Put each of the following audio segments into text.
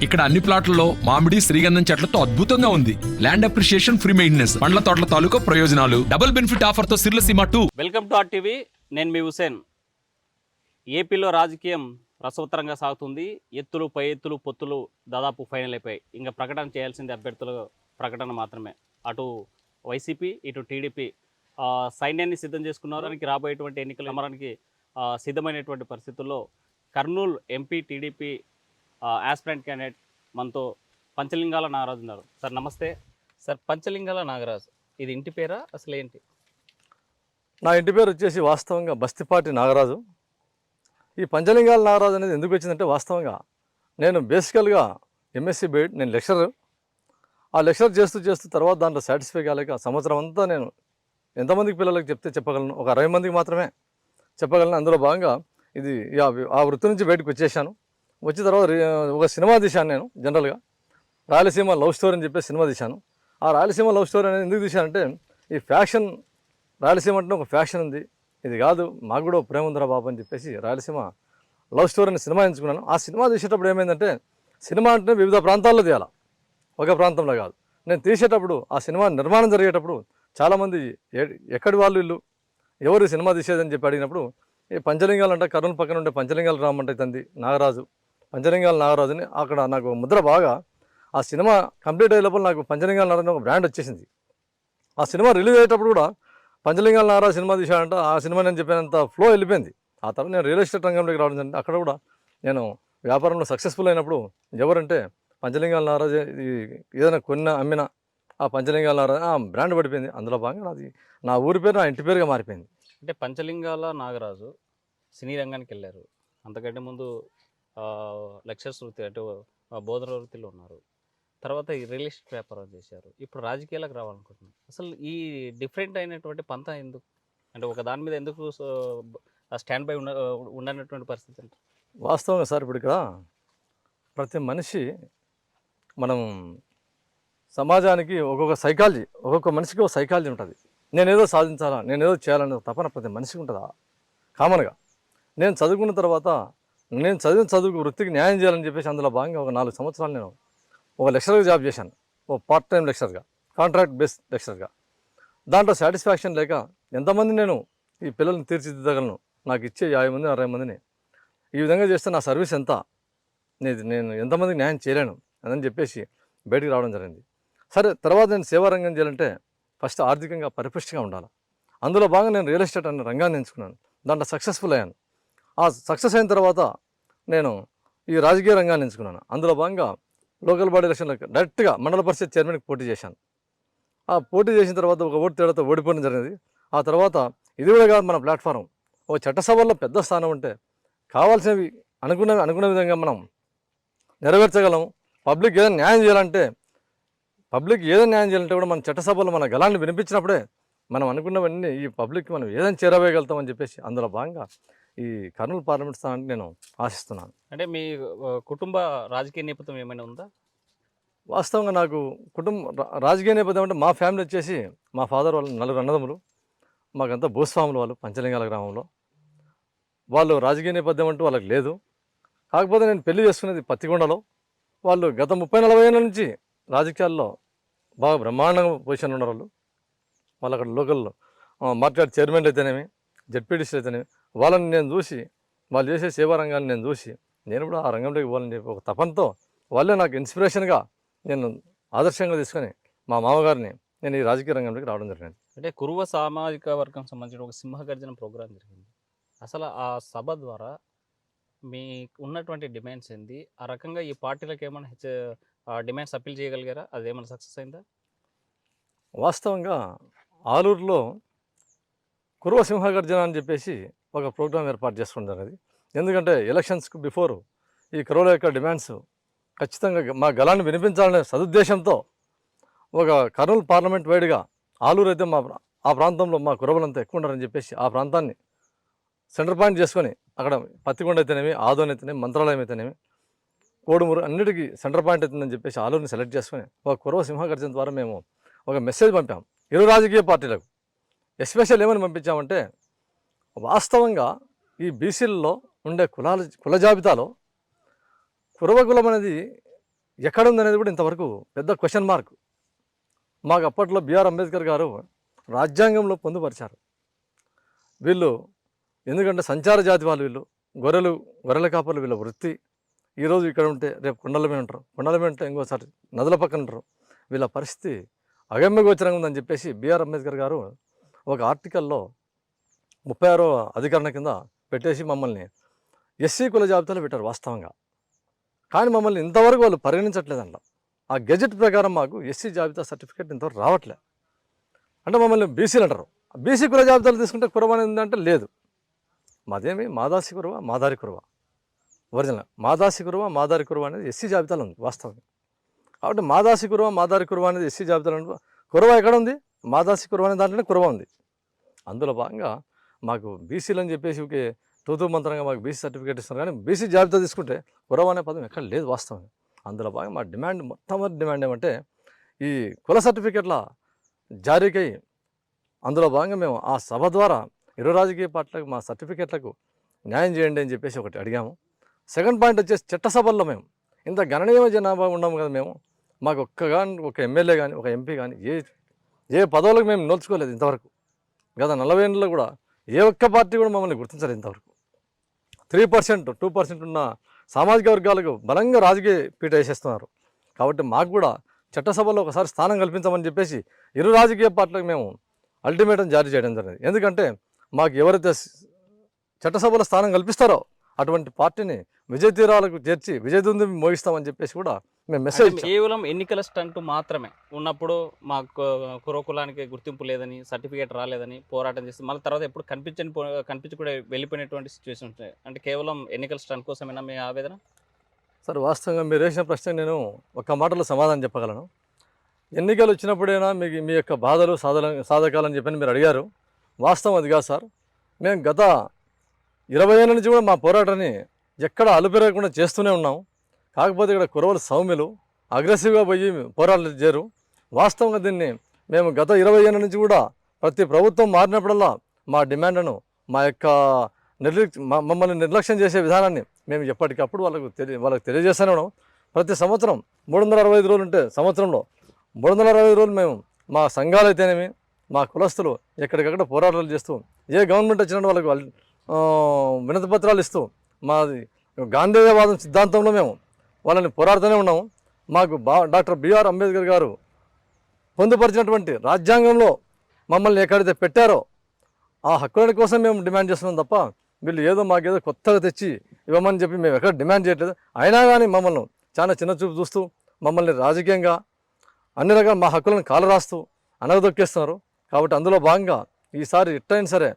ఇక్కడ అన్ని ప్లాట్లలో మామిడి శ్రీగంధం చెట్లతో అద్భుతంగా ఉంది. ల్యాండ్ అప్రిషియేషన్, ఫ్రీ మెయింటెనెన్స్, పండ్ల తోటల తాలూకా ప్రయోజనాలు, డబుల్ బెనిఫిట్ ఆఫర్ తో సిర్లసీమ 2. Welcome to RTV. నేను మీ హుసేన్. ఏపీలో రాజకీయం రసవత్తరంగా సాగుతుంది. ఎత్తులు పై ఎత్తులు పొత్తులు దాదాపు ఫైనల్ అయిపోయాయి. ఇంకా ప్రకటన చేయాల్సింది అభ్యర్థుల ప్రకటన మాత్రమే. అటు వైసీపీ ఇటు టీడీపీ సైన్యాన్ని సిద్ధం చేసుకున్నారు. రాబోయేటువంటి ఎన్నికల సమరానికి సిద్ధమైనటువంటి పరిస్థితుల్లో Kurnool MP TDP aspirant candidate మనతో పంచలింగాల నాగరాజు ఉన్నారు. సార్ నమస్తే. సార్, పంచలింగాల నాగరాజు ఇది ఇంటి పేరా, అసలు ఏంటి? నా ఇంటి పేరు వచ్చేసి వాస్తవంగా బస్తిపాటి నాగరాజు. ఈ పంచలింగాల నాగరాజు అనేది ఎందుకు వచ్చిందంటే, వాస్తవంగా నేను బేసికల్గా ఎంఎస్సీ బీఎడ్, నేను లెక్చరర్. ఆ లెక్చర్ చేస్తూ తర్వాత దాంట్లో సాటిస్ఫై కాలేక సంవత్సరం అంతా నేను ఎంతమందికి పిల్లలకు చెప్తే చెప్పగలను, ఒక 60 మందికి మాత్రమే చెప్పగలను. అందులో భాగంగా ఇది ఆ వృత్తి నుంచి బయటకు వచ్చేసాను. వచ్చిన తర్వాత ఒక సినిమా తీశాను నేను. జనరల్గా రాయలసీమ లవ్ స్టోరీ అని చెప్పి సినిమా తీశాను. ఆ రాయలసీమ లవ్ స్టోరీ అనేది ఎందుకు తీశానంటే, ఈ ఫ్యాషన్, రాయలసీమ అంటే ఒక ఫ్యాషన్ ఉంది, ఇది కాదు మాకు కూడా ప్రేమ ఉందిరా బాబు అని చెప్పేసి రాయలసీమ లవ్ స్టోరీ అని సినిమా ఎంచుకున్నాను. ఆ సినిమా తీసేటప్పుడు ఏమైందంటే, సినిమా అంటే వివిధ ప్రాంతాల్లో తీయాలి, ఒక ప్రాంతంలో కాదు. నేను తీసేటప్పుడు ఆ సినిమా నిర్మాణం జరిగేటప్పుడు చాలామంది ఎక్కడి వాళ్ళు వీళ్ళు, ఎవరు సినిమా తీసేదని చెప్పి అడిగినప్పుడు, ఈ పంచలింగాలు అంటే కర్నూలు పక్కన ఉండే పంచలింగాలు రామంటే తంది నాగరాజు, పంచలింగాల నాగరాజుని అక్కడ నాకు ముద్ర బాగా. ఆ సినిమా కంప్లీట్ అయ్యే లోపల నాకు పంచలింగాల నాగరాజు ఒక బ్రాండ్ వచ్చేసింది. ఆ సినిమా రిలీజ్ అయ్యేటప్పుడు కూడా పంచలింగాల నాగరాజు సినిమా తీశాడంట. ఆ సినిమా నేను చెప్పినంత ఫ్లో వెళ్ళిపోయింది. ఆ తర్వాత నేను రియల్ ఎస్టేట్ రంగంలోకి రావడం జరిగింది. అక్కడ కూడా నేను వ్యాపారంలో సక్సెస్ఫుల్ అయినప్పుడు ఎవరంటే పంచలింగాల నాగరాజు, ఏదైనా కొన్న అమ్మిన ఆ పంచలింగాల నాగరాజు ఆ బ్రాండ్ పడిపోయింది. అందులో భాగంగా నాది నా ఊరి పేరు నా ఇంటి పేరుగా మారిపోయింది. అంటే పంచలింగాల నాగరాజు సినీ రంగానికి వెళ్ళారు. అంతకంటే ముందు లెక్చర్స్ వృత్తి అంటే బోధన వృత్తిలో ఉన్నారు. తర్వాత ఈ రియల్ ఎస్టేట్ వ్యాపారం చేశారు. ఇప్పుడు రాజకీయాలకు రావాలనుకుంటున్నారు. అసలు ఈ డిఫరెంట్ అయినటువంటి పంత ఎందుకు, అంటే ఒక దాని మీద ఎందుకు స్టాండ్ బై ఉండనటువంటి పరిస్థితి అంటే? వాస్తవంగా సార్, ఇప్పుడు ఇక్కడ ప్రతి మనిషి, మనం సమాజానికి ఒక్కొక్క సైకాలజీ, ఒక్కొక్క మనిషికి ఒక సైకాలజీ ఉంటుంది. నేనేదో సాధించాలా, నేనేదో చేయాలనే తపన ప్రతి మనిషికి ఉంటుందా కామన్గా. నేను చదువుకున్న తర్వాత నేను చదువుకు వృత్తికి న్యాయం చేయాలని చెప్పేసి అందులో భాగంగా ఒక 4 సంవత్సరాలు నేను ఒక లెక్చరర్గా జాబ్ చేశాను. ఒక పార్ట్ టైం లెక్చరర్గా, కాంట్రాక్ట్ బేస్డ్ లెక్చరర్గా. దాంట్లో సాటిస్ఫాక్షన్ లేక ఎంతమంది నేను ఈ పిల్లల్ని తీర్చిదిద్దగలను, నాకు ఇచ్చే 50 మంది 60 మందిని ఈ విధంగా చేస్తే నా సర్వీస్ ఎంత, నేను ఎంతమందికి న్యాయం చేయలేను అని చెప్పేసి బయటికి రావడం జరిగింది. సరే, తర్వాత నేను సేవారంగం చేయాలంటే ఫస్ట్ ఆర్థికంగా పరిపుష్టిగా ఉండాలి. అందులో భాగంగా నేను రియల్ ఎస్టేట్ అనే రంగాన్ని ఎంచుకున్నాను. దాంట్లో సక్సెస్ఫుల్ అయ్యాను. ఆ సక్సెస్ అయిన తర్వాత నేను ఈ రాజకీయ రంగాన్ని ఎంచుకున్నాను. అందులో భాగంగా లోకల్ బాడీ ఎలక్షన్లకు డైరెక్ట్గా మండల పరిషత్ చైర్మన్కి పోటీ చేశాను. ఆ పోటీ చేసిన తర్వాత ఒక ఓటు తేడాతో ఓడిపోవడం జరిగింది. ఆ తర్వాత ఇది కూడా కాదు, మన ప్లాట్ఫారం ఒక చట్టసభల్లో పెద్ద స్థానం ఉంటే కావాల్సినవి అనుకున్న విధంగా మనం నెరవేర్చగలం. పబ్లిక్ ఏదైనా న్యాయం చేయాలంటే కూడా మన చట్టసభలో మన గలాన్ని వినిపించినప్పుడే మనం అనుకున్నవన్నీ ఈ పబ్లిక్కి మనం ఏదైనా చేరవేయగలుగుతామని చెప్పేసి అందులో భాగంగా ఈ కర్నూలు పార్లమెంట్ స్థానానికి నేను ఆశిస్తున్నాను. అంటే మీ కుటుంబ రాజకీయ నేపథ్యం ఏమైనా ఉందా? వాస్తవంగా నాకు రాజకీయ నేపథ్యం అంటే, మా ఫ్యామిలీ వచ్చేసి మా ఫాదర్ వాళ్ళు 4 అన్నదమ్ములు, మాకంతా భూస్వాములు వాళ్ళు పంచలింగాల గ్రామంలో. వాళ్ళు రాజకీయ నేపథ్యం అంటూ వాళ్ళకి లేదు. కాకపోతే నేను పెళ్లి చేసుకునేది పత్తికొండలో. వాళ్ళు గత 30-40 ఏళ్ళ నుంచి రాజకీయాల్లో బాగా బ్రహ్మాండంగా పొజిషన్ ఉన్నారు. వాళ్ళు అక్కడ లోకల్ మార్కెట్ చైర్మన్లు అయితేనేమి, జెడ్పీటీసీ అయితేనేమి, వాళ్ళని నేను చూసి, వాళ్ళు చేసే సేవా రంగాన్ని నేను చూసి నేను కూడా ఆ రంగంలోకి పోవాలని చెప్పి ఒక తపనతో వాళ్ళే నాకు ఇన్స్పిరేషన్గా, నేను ఆదర్శంగా తీసుకొని మా మామగారిని నేను ఈ రాజకీయ రంగంలోకి రావడం జరిగింది. అంటే కురువ సామాజిక వర్గం సంబంధించిన ఒక సింహగర్జన ప్రోగ్రాం జరిగింది. అసలు ఆ సభ ద్వారా మీకు ఉన్నటువంటి డిమాండ్స్ ఏంది? ఆ రకంగా ఈ పార్టీలకు ఏమైనా డిమాండ్స్ అప్పీల్ చేయగలిగారా? అదేమైనా సక్సెస్ అయిందా? వాస్తవంగా ఆలూరులో కురువ సింహగర్జన అని చెప్పేసి ఒక ప్రోగ్రాం ఏర్పాటు చేసుకోవడం జరిగింది. ఎందుకంటే ఎలక్షన్స్కి బిఫోర్ ఈ కురువల యొక్క డిమాండ్స్ ఖచ్చితంగా మా గలాన్ని వినిపించాలనే సదుద్దేశంతో ఒక కర్నూలు పార్లమెంట్ వైడ్గా ఆలూరు అయితే ఆ ప్రాంతంలో మా కురవలంతా ఎక్కువ ఉన్నారని చెప్పేసి ఆ ప్రాంతాన్ని సెంటర్ పాయింట్ చేసుకొని అక్కడ పత్తికొండ అయితేనేమి, ఆదోని అయితేనేమి, మంత్రాలయం అయితేనేమి, కోడుమూరు అన్నిటికీ సెంటర్ పాయింట్ అవుతుందని చెప్పేసి ఆలూరుని సెలెక్ట్ చేసుకొని ఒక కురవ సింహగర్జన ద్వారా మేము ఒక మెసేజ్ పంపాం ఇరు రాజకీయ పార్టీలకు. ఎస్పెషల్ ఏమని పంపించామంటే, వాస్తవంగా ఈ బీసీలలో ఉండే కుల జాబితాలో కురవ కులం అనేది ఎక్కడ ఉందనేది కూడా ఇంతవరకు పెద్ద క్వశ్చన్ మార్క్. మాకు అప్పట్లో బిఆర్ అంబేద్కర్ గారు రాజ్యాంగంలో పొందుపరిచారు. వీళ్ళు ఎందుకంటే సంచార జాతి వాళ్ళు, వీళ్ళు గొర్రెల కాపర్లు వీళ్ళ వృత్తి. ఈరోజు ఇక్కడ ఉంటే రేపు కొండల మీద ఉంటారు, కొండల మీద ఉంటే ఇంకోసారి నదుల పక్కన ఉంటారు. వీళ్ళ పరిస్థితి అగమ్యగోచరంగా ఉందని చెప్పేసి బిఆర్ అంబేద్కర్ గారు ఒక ఆర్టికల్లో 36వ అధికరణ కింద పెట్టేసి మమ్మల్ని ఎస్సీ కుల జాబితాలో పెట్టారు వాస్తవంగా. కానీ మమ్మల్ని ఇంతవరకు వాళ్ళు పరిగణించట్లేదంట. ఆ గెజెట్ ప్రకారం మాకు ఎస్సీ జాబితా సర్టిఫికేట్ ఇంతవరకు రావట్లే. అంటే మమ్మల్ని బీసీలు అంటారు. బీసీ కుల జాబితాలు తీసుకుంటే కురవ అనేది ఉందంటే లేదు. మాదేమి మాదాసి కురవ, మాదారి కురవ, ఒరిజినల్ మాదాసి కురవ, మాదారి కురవ అనేది ఎస్సీ జాబితాలో ఉంది వాస్తవంగా. కాబట్టి మాదాసి కురవ, మాదారి కురవ అనేది ఎస్సీ జాబితాలో ఉంది. కురవ ఎక్కడ ఉంది? మాదాసి కురవ అనే దాంట్లోనే కురవ ఉంది. అందులో భాగంగా మాకు బీసీలు అని చెప్పేసి ఒకే తూతూ మంత్రంగా మాకు బీసీ సర్టిఫికేట్ ఇస్తున్నారు. కానీ బీసీ జాబితా తీసుకుంటే కురవ అనే పదం ఎక్కడ లేదు వాస్తవంగా. అందులో భాగంగా మా డిమాండ్, మొట్టమొదటి డిమాండ్ ఏమంటే ఈ కుల సర్టిఫికేట్ల జారీకై అందులో భాగంగా మేము ఆ సభ ద్వారా ఇరు రాజకీయ పార్టీలకు మా సర్టిఫికేట్లకు న్యాయం చేయండి అని చెప్పేసి ఒకటి అడిగాము. సెకండ్ పాయింట్ వచ్చేసి చట్టసభల్లో మేము ఇంత గణనీయమైన జనాభా ఉన్నాము కదా, మేము మాకు ఒక ఎమ్మెల్యే కానీ ఒక ఎంపీ కానీ ఏ పదవులకు మేము నోల్చుకోలేదు ఇంతవరకు. గత 40 ఏళ్ళలో కూడా ఏ ఒక్క పార్టీ కూడా మమ్మల్ని గుర్తించలేదు ఇంతవరకు. 3%, 2% ఉన్న సామాజిక వర్గాలకు బలంగా రాజకీయ పీట వేసేస్తున్నారు. కాబట్టి మాకు కూడా చట్టసభలో ఒకసారి స్థానం కల్పించమని చెప్పేసి ఇరు రాజకీయ పార్టీలకు మేము అల్టిమేటం జారీ చేయడం జరిగింది. ఎందుకంటే మాకు ఎవరైతే చట్టసభలో స్థానం కల్పిస్తారో అటువంటి పార్టీని విజయ తీరాలకు చేర్చి విజయదుంది మోగిస్తామని చెప్పేసి కూడా మేము మెసేజ్ అంటే కేవలం ఎన్నికల స్టంట్ మాత్రమే ఉన్నప్పుడు మాకు కులానికి గుర్తింపు లేదని, సర్టిఫికేట్ రాలేదని పోరాటం చేస్తే మళ్ళీ తర్వాత ఎప్పుడు కనిపించి కూడా వెళ్ళిపోయినటువంటి సిచ్యువేషన్ ఉంటాయి. అంటే కేవలం ఎన్నికల స్టంట్ కోసమేనా మీ ఆవేదన? సార్, వాస్తవంగా మీరు వేసిన ప్రశ్న నేను ఒక మాటలో సమాధానం చెప్పగలను. ఎన్నికలు వచ్చినప్పుడైనా మీ యొక్క బాధలు సాధకాలని చెప్పని మీరు అడిగారు. వాస్తవం అది కాదు సార్. మేము గత 20 ఏళ్ళ నుంచి కూడా మా పోరాటాన్ని ఎక్కడ అలుపెరగకుండా చేస్తూనే ఉన్నాం. కాకపోతే ఇక్కడ కురవలు సౌమ్యులు అగ్రెసివ్గా పోయి పోరాటాలు చేరు. వాస్తవంగా దీన్ని మేము గత 20 ఏళ్ళ నుంచి కూడా ప్రతి ప్రభుత్వం మారినప్పుడల్లా మా డిమాండ్ను, మా యొక్క మమ్మల్ని నిర్లక్ష్యం చేసే విధానాన్ని మేము ఎప్పటికప్పుడు వాళ్ళకు తెలియజేస్తూనే ఉన్నాం. ప్రతి సంవత్సరం 365 రోజులు ఉంటే సంవత్సరంలో 365 రోజులు మేము మా సంఘాలు అయితేనేమి మా కులస్తులు ఎక్కడికక్కడ పోరాటాలు చేస్తూ ఏ గవర్నమెంట్ వచ్చినట్టు వాళ్ళకు వినతి పత్రాలు ఇస్తూ మాది గాంధేయవాదం సిద్ధాంతంలో మేము వాళ్ళని పోరాడుతూనే ఉన్నాము. మాకు డాక్టర్ బిఆర్ అంబేద్కర్ గారు పొందుపరిచినటువంటి రాజ్యాంగంలో మమ్మల్ని ఎక్కడైతే పెట్టారో ఆ హక్కుల కోసం మేము డిమాండ్ చేస్తున్నాం తప్ప వీళ్ళు మాకేదో కొత్తగా తెచ్చి ఇవ్వమని చెప్పి మేము ఎక్కడ డిమాండ్ చేయట్లేదు. అయినా కానీ మమ్మల్ని చాలా చిన్న చూపు చూస్తూ మమ్మల్ని రాజకీయంగా అన్ని రకాల మా హక్కులను కాలరాస్తూ అనగదొక్కేస్తున్నారు. కాబట్టి అందులో భాగంగా ఈసారి ఎట్టయినా సరే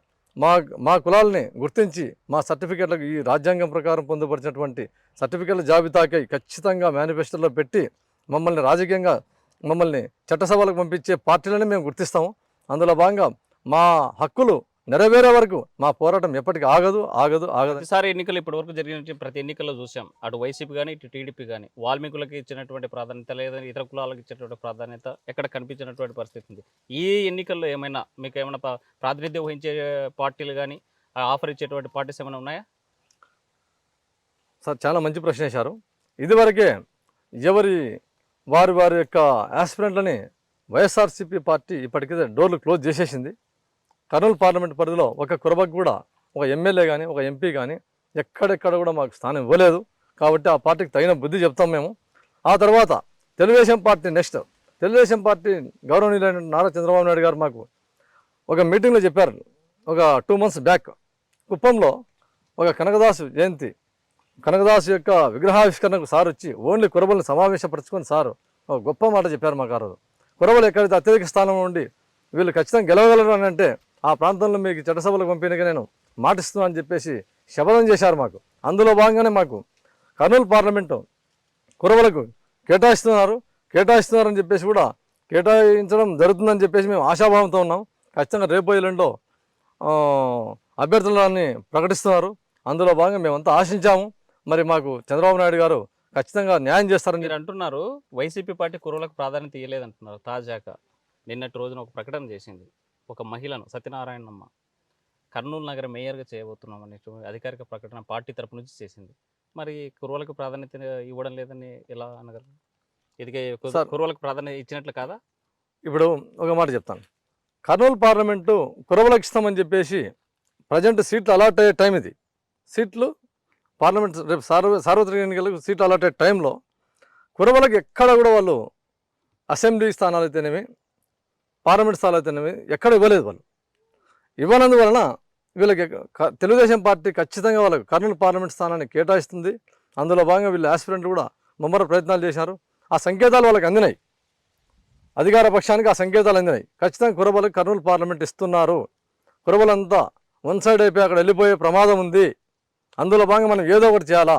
మా కులాలని గుర్తించి మా సర్టిఫికేట్లకు ఈ రాజ్యాంగం ప్రకారం పొందుపరిచినటువంటి సర్టిఫికేట్ల జాబితాకై ఖచ్చితంగా మేనిఫెస్టోలో పెట్టి మమ్మల్ని రాజకీయంగా మమ్మల్ని చట్టసభలకు పంపించే పార్టీలని మేము గుర్తిస్తాము. అందులో భాగంగా మా హక్కులు నెరవేరే వరకు మా పోరాటం ఎప్పటికీ ఆగదు. ఈసారి ఎన్నికలు ఇప్పటివరకు జరిగిన ప్రతి ఎన్నికల్లో చూసాం, అటు వైసీపీ కానీ ఇటు టీడీపీ కానీ వాల్మీకులకి ఇచ్చినటువంటి ప్రాధాన్యత లేదా ఇతర కులాలకు ఇచ్చినటువంటి ప్రాధాన్యత ఎక్కడ కనిపించినటువంటి పరిస్థితి ఉంది. ఈ ఎన్నికల్లో ఏమైనా మీకు ఏమైనా ప్రాతినిధ్యం వహించే పార్టీలు కానీ ఆఫర్ ఇచ్చేటువంటి పార్టీస్ ఏమైనా ఉన్నాయా? సార్, చాలా మంచి ప్రశ్న వేశారు. ఇదివరకే వారి యొక్క యాస్పిరెంట్లని వైఎస్ఆర్సీపీ పార్టీ ఇప్పటికైతే డోర్లు క్లోజ్ చేసేసింది. కర్నూలు పార్లమెంట్ పరిధిలో ఒక కురబకు కూడా ఒక ఎమ్మెల్యే కానీ ఒక ఎంపీ కానీ ఎక్కడెక్కడ కూడా మాకు స్థానం ఇవ్వలేదు. కాబట్టి ఆ పార్టీకి తగిన బుద్ధి చెప్తాం మేము. ఆ తర్వాత తెలుగుదేశం పార్టీ గౌరవనీయులైన నారా చంద్రబాబు నాయుడు గారు మాకు ఒక మీటింగ్లో చెప్పారు. ఒక 2 months బ్యాక్ కుప్పంలో ఒక కనకదాసు యొక్క విగ్రహావిష్కరణకు సార్ వచ్చి ఓన్లీ కురబలను సమావేశపరచుకొని సార్ ఒక గొప్ప మాట చెప్పారు మాకు. ఆ రోజు కురబలు ఎక్కడైతే అత్యధిక స్థానంలో ఉండి వీళ్ళు ఖచ్చితంగా గెలవగలరు అని అంటే ఆ ప్రాంతంలో మీకు చట్టసభలకు పంపినగా నేను మాటిస్తున్నాను అని చెప్పేసి శపథం చేశారు మాకు. అందులో భాగంగానే మాకు కర్నూలు పార్లమెంటు కురవలకు కేటాయిస్తున్నారని చెప్పేసి కూడా కేటాయించడం జరుగుతుందని చెప్పేసి మేము ఆశాభావంతో ఉన్నాం. ఖచ్చితంగా రేపు ఎల్లుండిలో అభ్యర్థులని ప్రకటిస్తున్నారు. అందులో భాగంగా మేమంతా ఆశించాము. మరి మాకు చంద్రబాబు నాయుడు గారు ఖచ్చితంగా న్యాయం చేస్తారని మీరు అంటున్నారు. వైసీపీ పార్టీ కురువులకు ప్రాధాన్యత ఇవ్వలేదంటున్నారు. తాజాగా నిన్నటి రోజున ఒక ప్రకటన చేసింది. ఒక మహిళను, సత్యనారాయణమ్మ, కర్నూలు నగర మేయర్గా చేయబోతున్నాం అనే అధికారిక ప్రకటన పార్టీ తరపు నుంచి చేసింది. మరి కురువులకు ప్రాధాన్యత ఇవ్వడం లేదని ఎలా అనగలరు? ఇది సార్. కురువలకు ప్రాధాన్యత ఇచ్చినట్లు కాదా? ఇప్పుడు ఒక మాట చెప్తాను. కర్నూలు పార్లమెంటు కురవలకు ఇస్తామని చెప్పేసి ప్రజెంట్ సీట్లు అలాట్ అయ్యే టైం ఇది. సీట్లు పార్లమెంట్ రేపు సార్వత్రిక ఎన్నికలకు సీట్లు అలాట్ అయ్యే టైంలో కురవలకు ఎక్కడ కూడా వాళ్ళు అసెంబ్లీ స్థానాలు అయితేనేమి పార్లమెంట్ స్థానాలు అయితేనేమి ఎక్కడ ఇవ్వలేదు. వాళ్ళు ఇవ్వనందువలన వీళ్ళకి తెలుగుదేశం పార్టీ ఖచ్చితంగా వాళ్ళకి కర్నూలు పార్లమెంట్ స్థానాన్ని కేటాయిస్తుంది. అందులో భాగంగా వీళ్ళు ఆస్పిరెంట్లు కూడా ముమ్మర ప్రయత్నాలు చేశారు. ఆ సంకేతాలు వాళ్ళకి అందినాయి. అధికార పక్షానికి ఆ సంకేతాలు అందినాయి. ఖచ్చితంగా కురబలకు కర్నూలు పార్లమెంట్ ఇస్తున్నారు. కురబలంతా వన్ సైడ్ అయిపోయి అక్కడ వెళ్ళిపోయే ప్రమాదం ఉంది. అందులో భాగంగా మనం ఏదో ఒకటి చేయాలా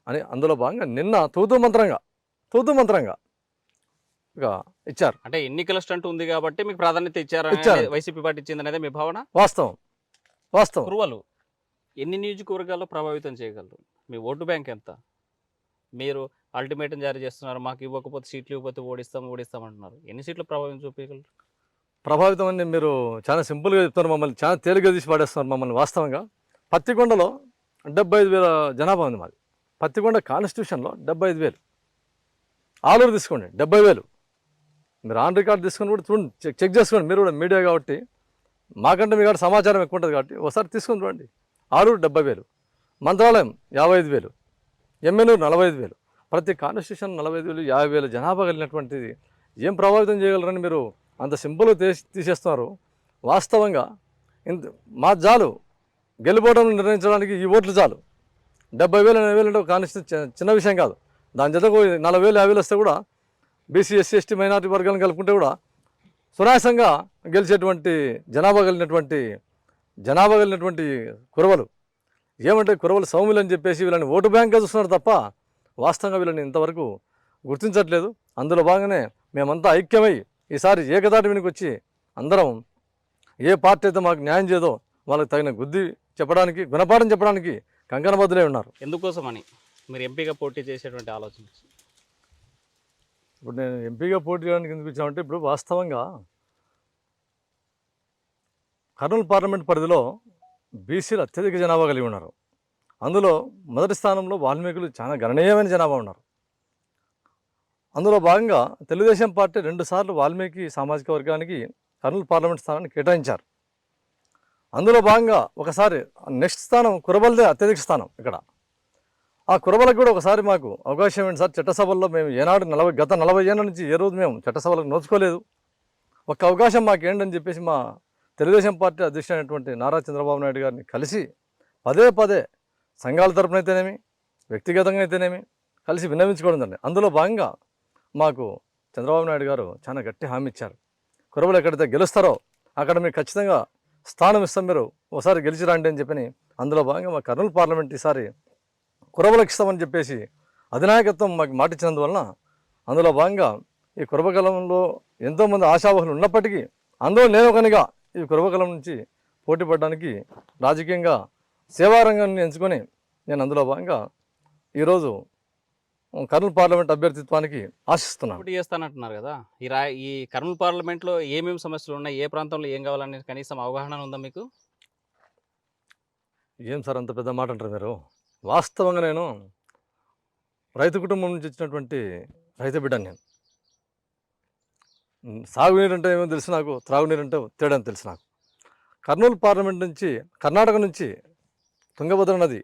అని అందులో భాగంగా నిన్న తూతూ మంత్రంగా ఇక ఇచ్చారు. అంటే ఎన్నికల స్టంట్ ఉంది కాబట్టి మీకు ప్రాధాన్యత ఇచ్చారు. వైసీపీ పార్టీ ఇచ్చింది అనేది మీ భావన? వాస్తవం. కురువలు ఎన్ని నియోజకవర్గాల్లో ప్రభావితం చేయగలరు? మీ ఓటు బ్యాంక్ ఎంత? మీరు అల్టిమేటం జారీ చేస్తున్నారు, మాకు ఇవ్వకపోతే సీట్లు ఇవ్వకపోతే ఓడిస్తాం అంటున్నారు. ఎన్ని సీట్లు ప్రభావితం చూపించగలరు? ప్రభావితం అని మీరు చాలా సింపుల్గా చెప్తున్నారు. మమ్మల్ని చాలా తేలిగ్గా తీసి పడేస్తున్నారు మమ్మల్ని. వాస్తవంగా పత్తికొండలో 75,000 జనాభా ఉంది మాది. పత్తికొండ కాన్స్టిట్యూషన్లో 75,000. ఆలూరు తీసుకోండి 70,000. మీరు ఆన్ రికార్డ్ తీసుకొని కూడా చూడండి, చెక్ చేసుకోండి. మీరు కూడా మీడియా కాబట్టి మాకంటే మీ కాడ సమాచారం ఎక్కువ ఉంటుంది కాబట్టి ఒకసారి తీసుకొని చూడండి. ఆలూరు 70,000, మంత్రాలయం 55,000, ఎమ్మెనూరు 45,000. ప్రతి కాన్స్టిట్యూషన్ 45,000, 50,000 జనాభా కలిగినటువంటిది ఏం ప్రభావితం చేయగలరని మీరు అంత సింపుల్గా తీసేస్తున్నారు. వాస్తవంగా మా చాలు గెలుపోవడం నిర్ణయించడానికి ఈ ఓట్లు చాలు. 70,000, 80,000 అంటే కాన్స్టిట్యూషన్ చిన్న విషయం కాదు. దాని జతకు 40,000, 50,000 వస్తే కూడా బీసీ, ఎస్సీ, ఎస్టీ, మైనారిటీ వర్గాలను కలుపుకుంటే కూడా సునాయాసంగా గెలిచేటువంటి జనాభా కలిగినటువంటి కురవలు. ఏమంటే కురవలు సౌమ్యులు అని చెప్పేసి వీళ్ళని ఓటు బ్యాంక్గా చూస్తున్నారు తప్ప వాస్తవంగా వీళ్ళని ఇంతవరకు గుర్తించట్లేదు. అందులో భాగంగానే మేమంతా ఐక్యమై ఈసారి ఏకదాటి వెనుక వచ్చి అందరం ఏ పార్టీ అయితే మాకు న్యాయం చేయదో వాళ్ళకి తగిన చెప్పడానికి, గుణపాఠం చెప్పడానికి కంకణబద్దులే ఉన్నారు. ఎందుకోసం అని మీరు ఎంపీగా పోటీ చేసేటువంటి ఆలోచన? ఇప్పుడు నేను ఎంపీగా పోటీ చేయడానికి ఎందుకు ఇచ్చామంటే, ఇప్పుడు వాస్తవంగా కర్నూలు పార్లమెంట్ పరిధిలో బీసీలు అత్యధిక జనాభా కలిగి ఉన్నారు. అందులో మొదటి స్థానంలో వాల్మీకులు చాలా గణనీయమైన జనాభా ఉన్నారు. అందులో భాగంగా తెలుగుదేశం పార్టీ 2 సార్లు వాల్మీకి సామాజిక వర్గానికి కర్నూలు పార్లమెంట్ స్థానాన్ని కేటాయించారు. అందులో భాగంగా ఒకసారి నెక్స్ట్ స్థానం కురబలదే అత్యధిక స్థానం. ఇక్కడ ఆ కురబలకు కూడా ఒకసారి మాకు అవకాశం ఏంటి సార్? చట్టసభల్లో మేము ఏనాడు గత 40 ఏళ్ళ నుంచి ఏ రోజు మేము చట్టసభలకు నోచుకోలేదు. ఒక అవకాశం మాకు ఏంటని చెప్పేసి మా తెలుగుదేశం పార్టీ అధ్యక్షుడైనటువంటి నారా చంద్రబాబు నాయుడు గారిని కలిసి పదే సంఘాల తరపున అయితేనేమి, వ్యక్తిగతంగా అయితేనేమి కలిసి విన్నవించుకోవడం జరిగింది. అందులో భాగంగా మాకు చంద్రబాబు నాయుడు గారు చాలా గట్టి హామీ ఇచ్చారు. కురబలు ఎక్కడైతే గెలుస్తారో అక్కడ మీకు ఖచ్చితంగా స్థానం ఇస్తాం, మీరు ఒకసారి గెలిచి రండి అని చెప్పని. అందులో భాగంగా మా కర్నూలు పార్లమెంట్ ఈసారి కురబలకు ఇస్తామని చెప్పేసి అధినాయకత్వం మాకు మాటిచ్చినందువలన అందులో భాగంగా ఈ కురబకలంలో ఎంతోమంది ఆశావహులు ఉన్నప్పటికీ అందులో నేను ఒకనిగా ఈ కురబకలం నుంచి పోటీ పడడానికి రాజకీయంగా సేవారంగాన్ని ఎంచుకొని నేను అందులో భాగంగా ఈరోజు కర్నూలు పార్లమెంట్ అభ్యర్థిత్వానికి ఆశిస్తున్నాను. పోటీ చేస్తానంటున్నారు కదా, ఈ కర్నూలు పార్లమెంట్లో ఏమేమి సమస్యలు ఉన్నాయి, ఏ ప్రాంతంలో ఏం కావాలని కనీసం అవగాహన ఉందా మీకు? ఏం సార్ అంత పెద్ద మాట అంటారు మీరు? వాస్తవంగా నేను రైతు కుటుంబం నుంచి వచ్చినటువంటి రైతు బిడ్డను. నేను సాగునీరు అంటే ఏమో తెలుసు నాకు, త్రాగునీరు అంటే తేడా అని తెలుసు నాకు. కర్నూలు పార్లమెంట్ నుంచి, కర్ణాటక నుంచి తుంగభద్ర నది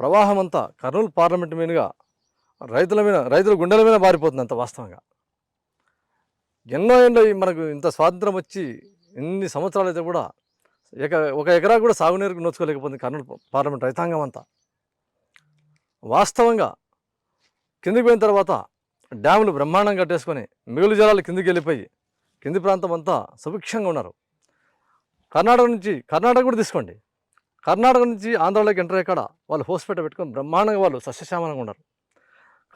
ప్రవాహం అంతా కర్నూలు పార్లమెంట్ మీదుగా రైతుల గుండెల మీద మారిపోతుంది అంత. వాస్తవంగా ఎన్నో ఏళ్ళు మనకు ఇంత స్వాతంత్రం వచ్చి ఎన్ని సంవత్సరాలు అయితే కూడా ఒక ఎకరా కూడా సాగునీరుకు నోచుకోలేకపోతుంది కర్నూలు పార్లమెంట్ రైతాంగం అంతా. వాస్తవంగా కిందికి పోయిన తర్వాత డ్యాములు బ్రహ్మాండంగా కట్టేసుకొని మిగులు జలాలు కిందికి వెళ్ళిపోయి కింది ప్రాంతం అంతా సుభిక్షంగా ఉన్నారు. కర్ణాటక కూడా తీసుకోండి, కర్ణాటక నుంచి ఆంధ్రాలోకి ఎంటర్ అయ్యాక వాళ్ళు హోస్పేట పెట్టుకొని బ్రహ్మాండంగా వాళ్ళు సస్యశ్యామలంగా ఉన్నారు.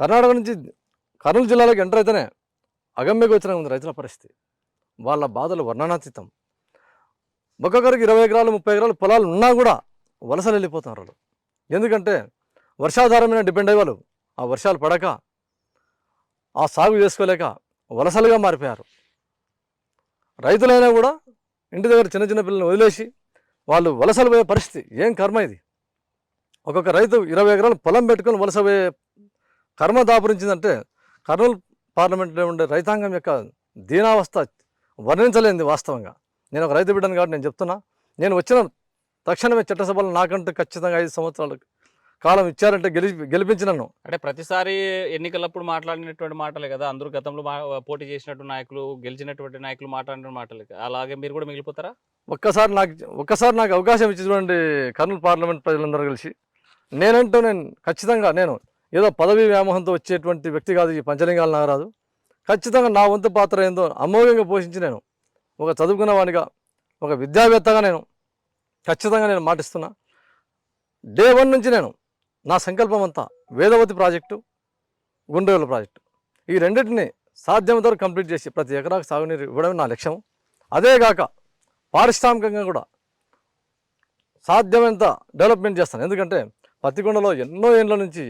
కర్ణాటక నుంచి కర్నూలు జిల్లాలోకి ఎంటర్ అయితేనే అగమ్యగోచరంగా ఉంది రైతుల పరిస్థితి. వాళ్ళ బాధలు వర్ణనాతీతం. ఒక్కొక్కరికి 20 ఎకరాలు 30 ఎకరాలు పొలాలు ఉన్నా కూడా వలసలు వెళ్ళిపోతున్నారు వాళ్ళు. ఎందుకంటే వర్షాధారం మీద డిపెండ్ అయ్యే వాళ్ళు ఆ వర్షాలు పడక ఆ సాగు చేసుకోలేక వలసలుగా మారిపోయారు. రైతులైనా కూడా ఇంటి దగ్గర చిన్న చిన్న పిల్లల్ని వదిలేసి వాళ్ళు వలసలు పోయే పరిస్థితి. ఏం కర్మ ఇది? ఒక్కొక్క రైతు 20 ఎకరాలు పొలం పెట్టుకొని వలస పోయే కర్మ దాపురించిందంటే కర్నూలు పార్లమెంట్లో ఉండే రైతాంగం యొక్క దీనావస్థ వర్ణించలేనిది వాస్తవంగా. నేను ఒక రైతు బిడ్డను కాబట్టి నేను చెప్తున్నా, నేను వచ్చిన తక్షణమే చట్టసభలో నాకంటూ ఖచ్చితంగా 5 సంవత్సరాల కాలం ఇచ్చారంటే గెలిపించినను. అంటే ప్రతిసారి ఎన్నికలప్పుడు మాట్లాడినటువంటి మాటలే కదా, అందరూ గతంలో పోటీ చేసినట్టు నాయకులు, గెలిచినటువంటి నాయకులు మాట్లాడిన మాటలే. అలాగే మీరు కూడా మిగిలిపోతారా? ఒక్కసారి నాకు అవకాశం ఇచ్చి చూడండి కర్నూలు పార్లమెంట్ ప్రజలందరూ కలిసి. నేను ఖచ్చితంగా నేను ఏదో పదవి వ్యామోహంతో వచ్చేటువంటి వ్యక్తి కాదు ఈ పంచలింగాల నాగరాజు. ఖచ్చితంగా నా వంతు పాత్ర ఏందో అమోఘంగా పోషించి నేను ఒక చదువుకున్న వాడిగా, ఒక విద్యావేత్తగా నేను ఖచ్చితంగా నేను మాటిస్తున్నా. డే 1 నుంచి నేను నా సంకల్పం అంతా వేదవతి ప్రాజెక్టు, గుండ్రేవుల ప్రాజెక్టు, ఈ రెండింటిని సాధ్యమంత వరకు కంప్లీట్ చేసి ప్రతి ఎకరాకు సాగునీరు ఇవ్వడమే నా లక్ష్యం. అదేగాక పారిశ్రామికంగా కూడా సాధ్యమైనంత డెవలప్మెంట్ చేస్తాను. ఎందుకంటే పత్తికొండలో ఎన్నో ఏళ్ళ నుంచి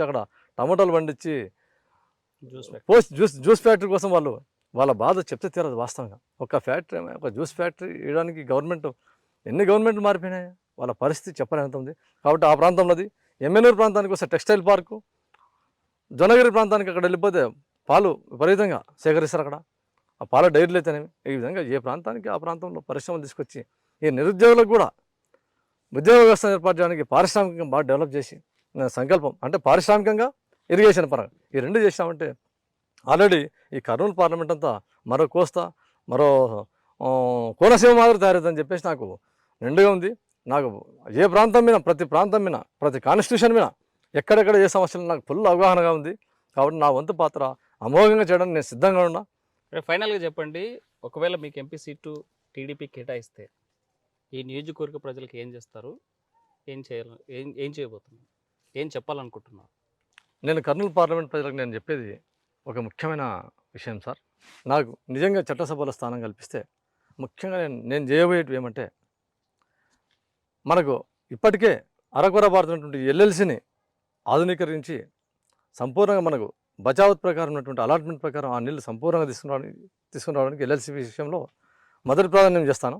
అక్కడ టమాటాలు పండించి జ్యూస్ ఫ్యాక్టరీ కోసం వాళ్ళ బాధ చెప్తే తీరదు వాస్తవంగా. ఒక జ్యూస్ ఫ్యాక్టరీ వేయడానికి ఎన్ని గవర్నమెంట్లు మారిపోయినాయి, వాళ్ళ పరిస్థితి చెప్పలేనంత ఉంది. కాబట్టి ఆ ప్రాంతంలోది ఎమ్మెనూరు ప్రాంతానికి వస్తే టెక్స్టైల్ పార్కు, జొన్నగిరి ప్రాంతానికి అక్కడ వెళ్ళిపోతే పాలు విపరీతంగా సేకరిస్తారు. అక్కడ ఆ పాల డైరీలు అయితేనేమి. ఈ విధంగా ఏ ప్రాంతానికి ఆ ప్రాంతంలో పరిశ్రమలు తీసుకొచ్చి ఈ నిరుద్యోగులకు కూడా ఉద్యోగ వ్యవస్థ ఏర్పాటు చేయడానికి పారిశ్రామికంగా బాగా డెవలప్ చేసి సంకల్పం. అంటే పారిశ్రామికంగా, ఇరిగేషన్ పరంగా ఈ రెండు చేసామంటే ఆల్రెడీ ఈ కర్నూలు పార్లమెంట్ అంతా మరో కోస్తా, మరో కోనసీమ మాదిరి తయారవుతుందని చెప్పేసి నాకు నిండుగా ఉంది. నాకు ఏ ప్రాంతం మీద, ప్రతి కాన్స్టిట్యూషన్ మీద ఎక్కడెక్కడ ఏ సమస్యలు నాకు ఫుల్ అవగాహనగా ఉంది. కాబట్టి నా వంతు పాత్ర అమోఘంగా చేయడానికి నేను సిద్ధంగా ఉన్నా. ఫైనల్గా చెప్పండి, ఒకవేళ మీకు ఎంపీ సీటు టీడీపీ కేటాయిస్తే ఈ నియోజకవర్గ ప్రజలకు ఏం చేస్తారు, ఏం చేయబోతున్నారు, ఏం చెప్పాలనుకుంటున్నారు? నేను కర్నూలు పార్లమెంట్ ప్రజలకు నేను చెప్పేది ఒక ముఖ్యమైన విషయం సార్. నాకు నిజంగా చట్టసభలో స్థానం కల్పిస్తే ముఖ్యంగా నేను చేయబోయేటివి ఏమంటే, మనకు ఇప్పటికే అరకొర భారతున్నటువంటి ఎల్ఎల్సిని ఆధునీకరించి సంపూర్ణంగా మనకు బచావత్ ప్రకారం ఉన్నటువంటి అలాట్మెంట్ ప్రకారం ఆ నీళ్ళు సంపూర్ణంగా తీసుకుని రావడానికి ఎల్ఎల్సి విషయంలో మొదటి ప్రాధాన్యం చేస్తాను.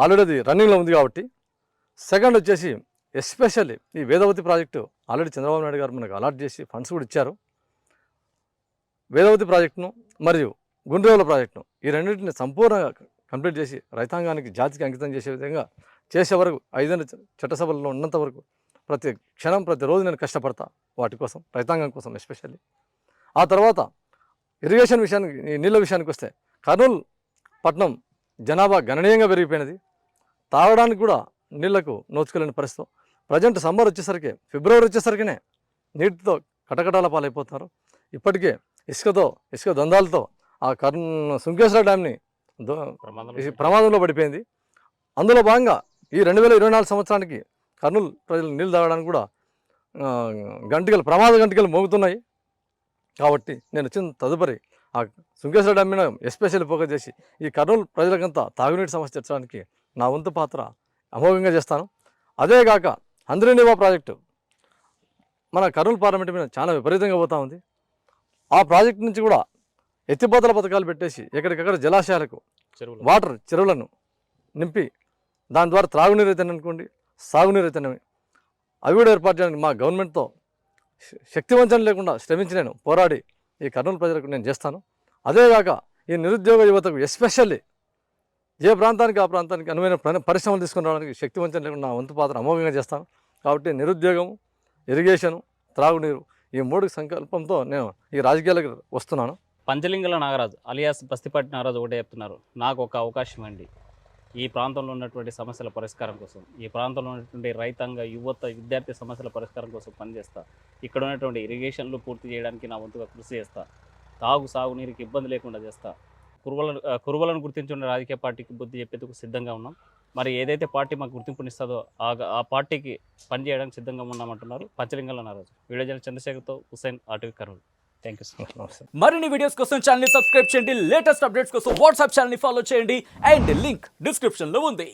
ఆల్రెడీ అది రన్నింగ్లో ఉంది కాబట్టి. సెకండ్ వచ్చేసి ఎస్పెషల్లీ ఈ వేదవతి ప్రాజెక్టు ఆల్రెడీ చంద్రబాబు నాయుడు గారు మనకు అలాట్ చేసి ఫండ్స్ కూడా ఇచ్చారు. వేదవతి ప్రాజెక్టును మరియు గుండ్రేవుల ప్రాజెక్టును ఈ రెండింటిని సంపూర్ణంగా కంప్లీట్ చేసి రైతాంగానికి, జాతికి అంకితం చేసే విధంగా చేసే వరకు 5 చట్టసభల్లో ఉన్నంత వరకు ప్రతి క్షణం, ప్రతిరోజు నేను కష్టపడతా వాటి కోసం, రైతాంగం కోసం ఎస్పెషల్లీ. ఆ తర్వాత ఇరిగేషన్ విషయానికి, ఈ నీళ్ళ విషయానికి వస్తే కర్నూలు పట్టణం జనాభా గణనీయంగా పెరిగిపోయినది. తాగడానికి కూడా నీళ్లకు నోచుకోలేని పరిస్థితి. ప్రజెంట్ సమ్మర్ వచ్చేసరికి, ఫిబ్రవరి వచ్చేసరికినే నీటితో కటకటాల పాలైపోతున్నారు. ఇప్పటికే ఇసుక దొందాలతో ఆ సుంకేశ్వర డ్యామ్ని ప్రమాదంలో పడిపోయింది. అందులో భాగంగా ఈ 2024 సంవత్సరానికి కర్నూలు ప్రజలు నీళ్ళు తాగడానికి కూడా ప్రమాద గంటికలు మోగుతున్నాయి. కాబట్టి నేను వచ్చిన తదుపరి ఆ సుంకేశ్వర డ్యామ్ మీద ఎస్పెషల్లీ ఫోకస్ చేసి ఈ కర్నూలు ప్రజలకంతా తాగునీటి సమస్య తీర్చడానికి నా వంతు పాత్ర అమోఘంగా చేస్తాను. అదేగాక హంద్రీనివా ప్రాజెక్టు మన కర్నూలు పార్లమెంట్ మీద చాలా విపరీతంగా పోతూ ఉంది. ఆ ప్రాజెక్టు నుంచి కూడా ఎత్తిపోతల పథకాలు పెట్టేసి ఎక్కడికక్కడ జలాశయాలకు చెరువులను నింపి దాని ద్వారా త్రాగునీరు అయితేనే అనుకోండి, సాగునీరు అయితేనే అవి కూడా ఏర్పాటు చేయడానికి మా గవర్నమెంట్తో శక్తివంచన లేకుండా శ్రమించి నేను పోరాడి ఈ కర్నూలు ప్రజలకు నేను చేస్తాను. అదేగాక ఈ నిరుద్యోగ యువతకు ఎస్పెషల్లీ ఏ ప్రాంతానికి ఆ ప్రాంతానికి అనువైన పరిశ్రమలు తీసుకుని రావడానికి శక్తివంచన లేకుండా నా వంతు పాత్ర అమోఘంగా చేస్తాను. కాబట్టి నిరుద్యోగం, ఇరిగేషను, త్రాగునీరు ఈ 3 సంకల్పంతో నేను ఈ రాజకీయాలకు వస్తున్నాను. పంచలింగల నాగరాజు అలియాస్ బస్తిపాటి నాగరాజు ఒకటే చెప్తున్నారు, నాకు ఒక అవకాశం అండి, ఈ ప్రాంతంలో ఉన్నటువంటి సమస్యల పరిష్కారం కోసం, ఈ ప్రాంతంలో ఉన్నటువంటి రైతాంగ, యువత, విద్యార్థి సమస్యల పరిష్కారం కోసం పనిచేస్తా, ఇక్కడ ఉన్నటువంటి ఇరిగేషన్లు పూర్తి చేయడానికి నా వంతుగా కృషి చేస్తా, సాగునీరుకి ఇబ్బంది లేకుండా చేస్తా, కురువలను గుర్తించున్న రాజకీయ పార్టీకి బుద్ధి చెప్పేందుకు సిద్ధంగా ఉన్నాం. మరి ఏదైతే పార్టీ మాకు గుర్తింపునిస్తుందో ఆ పార్టీకి పనిచేయడానికి సిద్ధంగా ఉన్నామంటున్నారు పంచలింగల నాగరాజు. వీడియో జర్నలిస్ట్ చంద్రశేఖర్తో Hussain, RTV Kurnool. Thank you sir. మరిన్ని వీడియోస్ కోసం ఛానల్ సబ్స్క్రైబ్ చేయండి, లేటెస్ట్ అప్డేట్స్ కోసం వాట్సాప్ ఛానల్ ఫాలో చేయండి అండ్ లింక్ డిస్క్రిప్షన్ లో ఉంది.